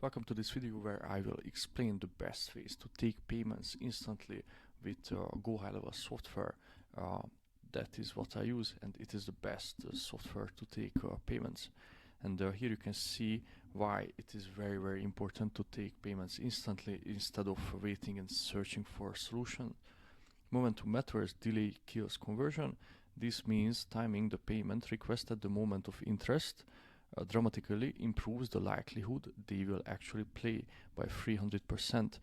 Welcome to this video where I will explain the best ways to take payments instantly with GoHighLevel software. That is what I use, and it is the best software to take payments. And here you can see why it is very important to take payments instantly instead of waiting and searching for a solution. Momentum matters, delay kills conversion. This means timing the payment request at the moment of interest dramatically improves the likelihood they will actually pay by 300%.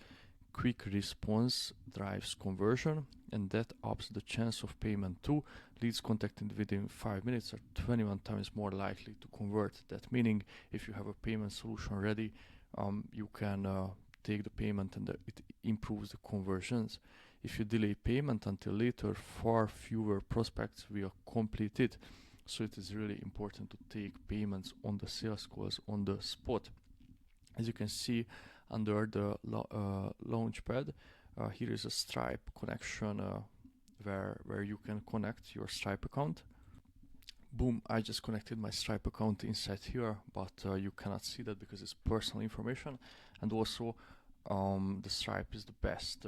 Quick response drives conversion, and that ups the chance of payment too. Leads contacted within 5 minutes are 21 times more likely to convert. That meaning, if you have a payment solution ready, you can take the payment and it improves the conversions. If you delay payment until later, far fewer prospects will complete it. So it is really important to take payments on the sales calls on the spot. As you can see under the launchpad, here is a Stripe connection where you can connect your Stripe account. Boom, I just connected my Stripe account inside here, but you cannot see that because it's personal information. And also the Stripe is the best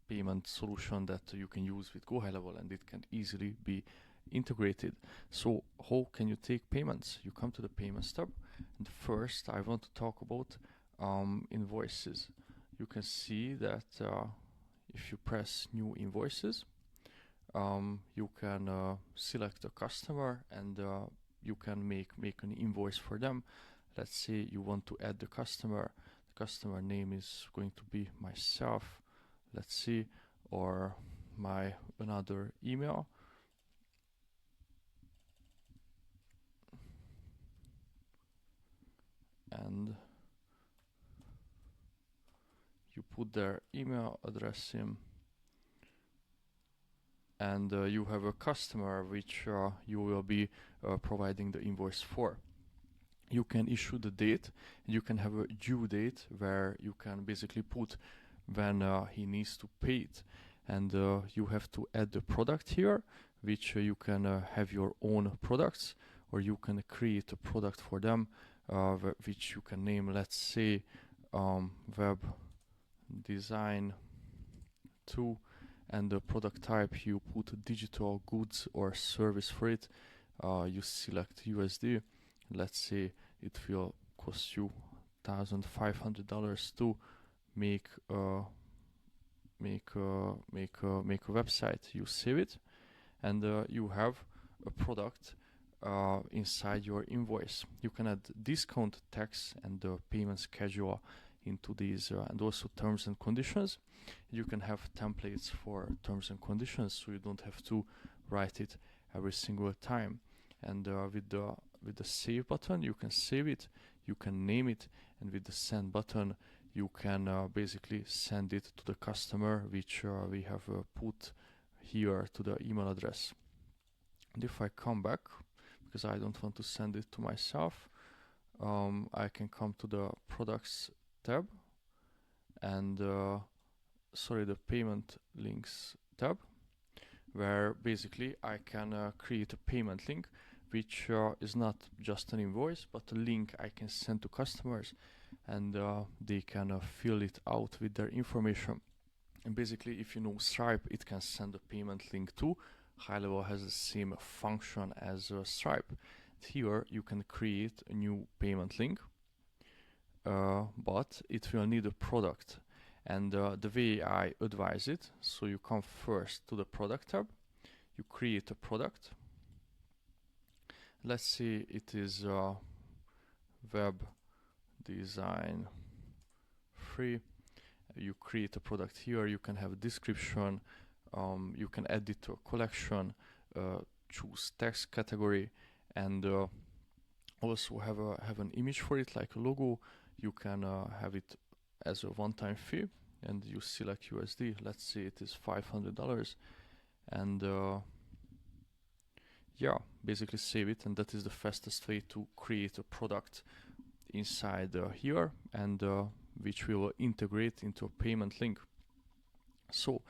payment solution that you can use with GoHighLevel, and it can easily be integrated. So how can you take payments? You come to the payments tab, and first I want to talk about invoices. You can see that if you press new invoices, you can select a customer and you can make an invoice for them. Let's say you want to add the customer name is going to be myself, let's see, or my another email. And you put their email address in, and you have a customer which you will be providing the invoice for. You can issue the date, and you can have a due date where you can basically put when he needs to pay it, and you have to add the product here, which you can have your own products, or you can create a product for them, which you can name, let's say, web design 2, and the product type you put digital goods or service for it. You select USD. Let's say it will cost you $1,500 to make a website. You save it, and you have a product inside your invoice. You can add discount, tax, and the payment schedule into these, and also terms and conditions. You can have templates for terms and conditions, so you don't have to write it every single time. And with the save button, you can save it, you can name it, and with the send button, you can basically send it to the customer, which we have put here to the email address. And if I come back, because I don't want to send it to myself, I can come to the products tab, and the payment links tab, where basically I can create a payment link, which is not just an invoice, but a link I can send to customers, and they can fill it out with their information. And basically, if you know Stripe, it can send a payment link too. GoHighLevel has the same function as Stripe. Here you can create a new payment link, but it will need a product. And the way I advise it, so you come first to the product tab, you create a product. Let's say it is web design 3. You create a product here. You can have a description. You can add it to a collection. Choose text category, and also have an image for it, like a logo. You can have it as a one-time fee, and you select USD. Let's say it is $500, and yeah, basically save it, and that is the fastest way to create a product inside here, and which we will integrate into a payment link. So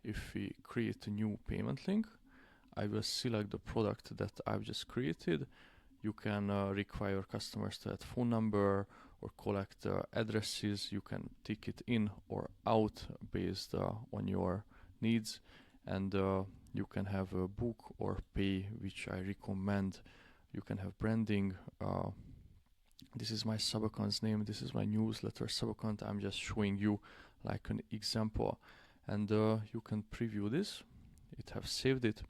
if we create a new payment link, I will select the product that I've just created. You can require customers to add phone number or collect addresses. You can tick it in or out based on your needs, and you can have a book or pay, which I recommend. You can have branding. This is my sub-account's name. This is my newsletter sub-account. I'm just showing you like an example, and you can preview this. It have saved it,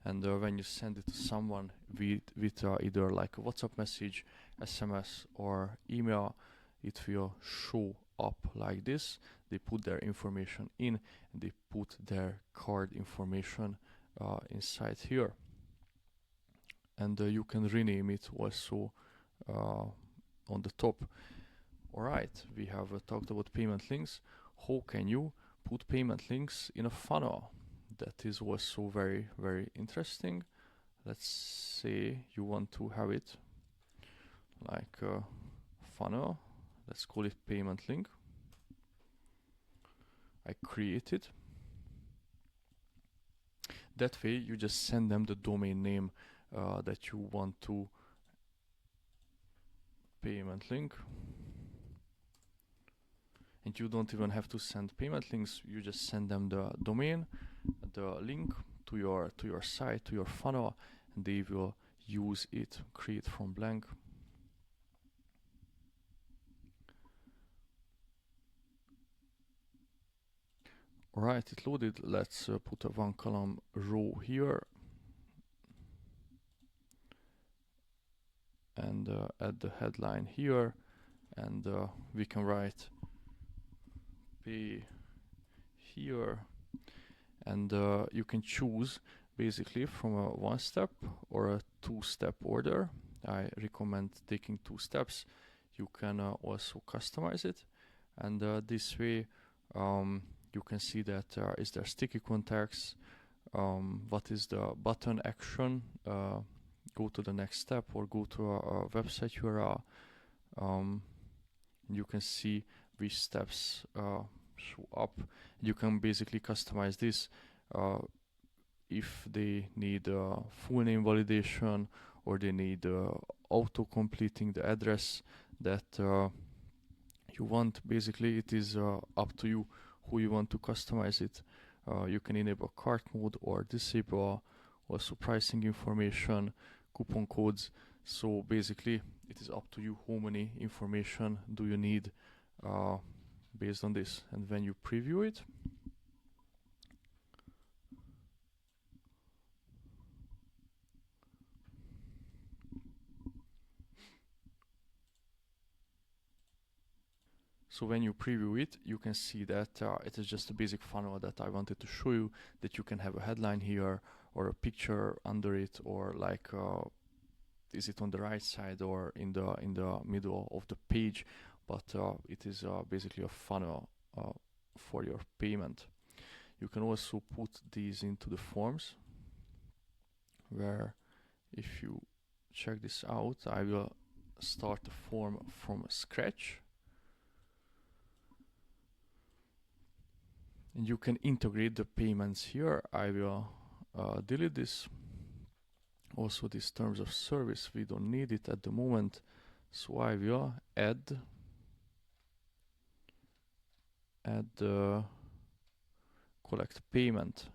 and when you send it to someone with either like a WhatsApp message, SMS or email, it will show up like this. They put their information in, and they put their card information inside here, and you can rename it also on the top. Alright, we have talked about payment links. How can you put payment links in a funnel? That is also very, very interesting. Let's say you want to have it like a funnel. Let's call it payment link. I create it. That way you just send them the domain name that you want to payment link, and you don't even have to send payment links. You just send them the domain, the link to your site, to your funnel, and they will use it. Create from blank. Alright, it loaded. Let's put a one column row here, and add the headline here, and we can write pay here, and you can choose basically from a one step or a two-step order. I recommend taking 2 steps. You can also customize it, and this way you can see that is there sticky contacts, what is the button action, go to the next step or go to a website URL. You can see which steps show up. You can basically customize this if they need full name validation, or they need auto completing the address that you want. Basically it is up to you who you want to customize it. You can enable cart mode or disable, also pricing information, coupon codes. So basically it is up to you how many information do you need based on this. And when you preview it, you can see that it is just a basic funnel that I wanted to show you, that you can have a headline here or a picture under it, or like is it on the right side or in the middle of the page, but it is basically a funnel for your payment. You can also put these into the forms, where if you check this out, I will start the form from scratch, and you can integrate the payments here. I will delete this. Also, these terms of service, we don't need it at the moment, so I will add collect payment,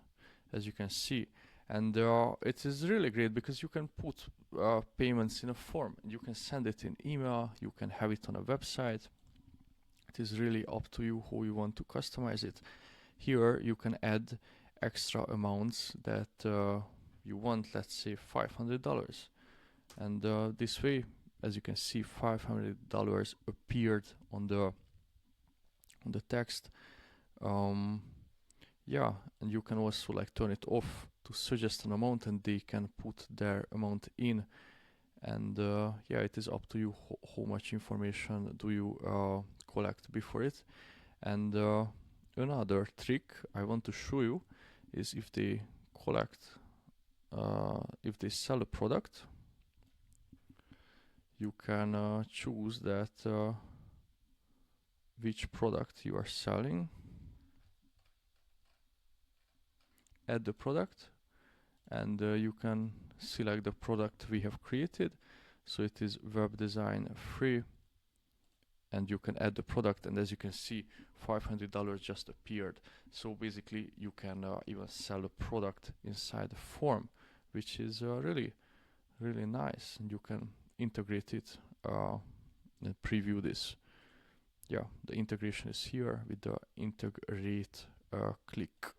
as you can see. And it is really great because you can put payments in a form. You can send it in email, you can have it on a website. It is really up to you how you want to customize it. Here you can add extra amounts that you want, let's say $500, and this way, as you can see, $500 appeared on the text. Yeah, and you can also like turn it off to suggest an amount, and they can put their amount in. And yeah, it is up to you how much information do you collect before it. And another trick I want to show you is if they collect, if they sell a product, you can choose that which product you are selling, add the product, and you can select the product we have created. So it is web design free, and you can add the product, and as you can see, $500 just appeared. So basically you can even sell a product inside the form, which is really nice, and you can integrate it and preview this. Yeah, the integration is here with the integrate click.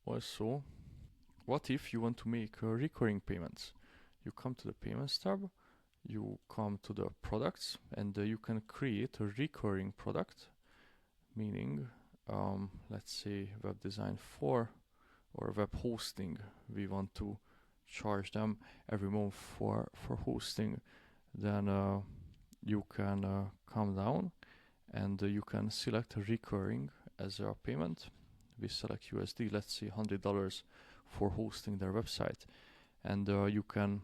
Also, what if you want to make recurring payments? You come to the payments tab, you come to the products, and you can create a recurring product, meaning let's say web design 4 or web hosting. We want to charge them every month for hosting. Then you can come down and you can select recurring as a payment. We select USD, let's say $100 for hosting their website, and you can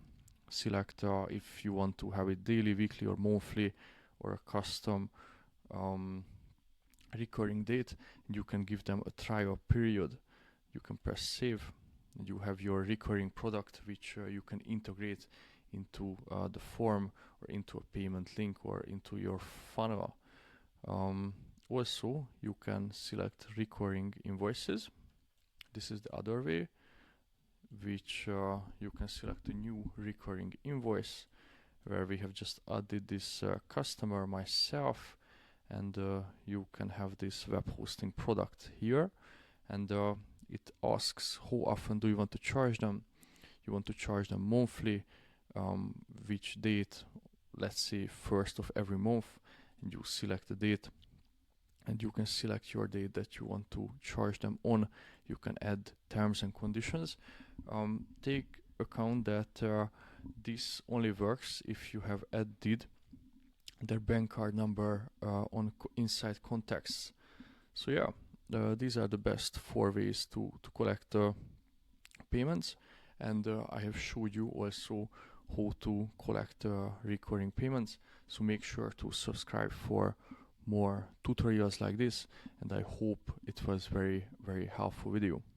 select if you want to have it daily, weekly, or monthly, or a custom recurring date. You can give them a trial period. You can press save, and you have your recurring product, which you can integrate into the form, or into a payment link, or into your funnel. Also, you can select recurring invoices. This is the other way, which you can select a new recurring invoice, where we have just added this customer, myself, and you can have this web hosting product here, and it asks how often do you want to charge them. You want to charge them monthly, which date, let's say 1st of every month, and you select the date, and you can select your date that you want to charge them on. You can add terms and conditions. Take account that this only works if you have added their bank card number on inside contacts. So yeah, these are the best 4 ways to collect payments, and I have showed you also how to collect recurring payments. So make sure to subscribe for more tutorials like this, and I hope it was very helpful video.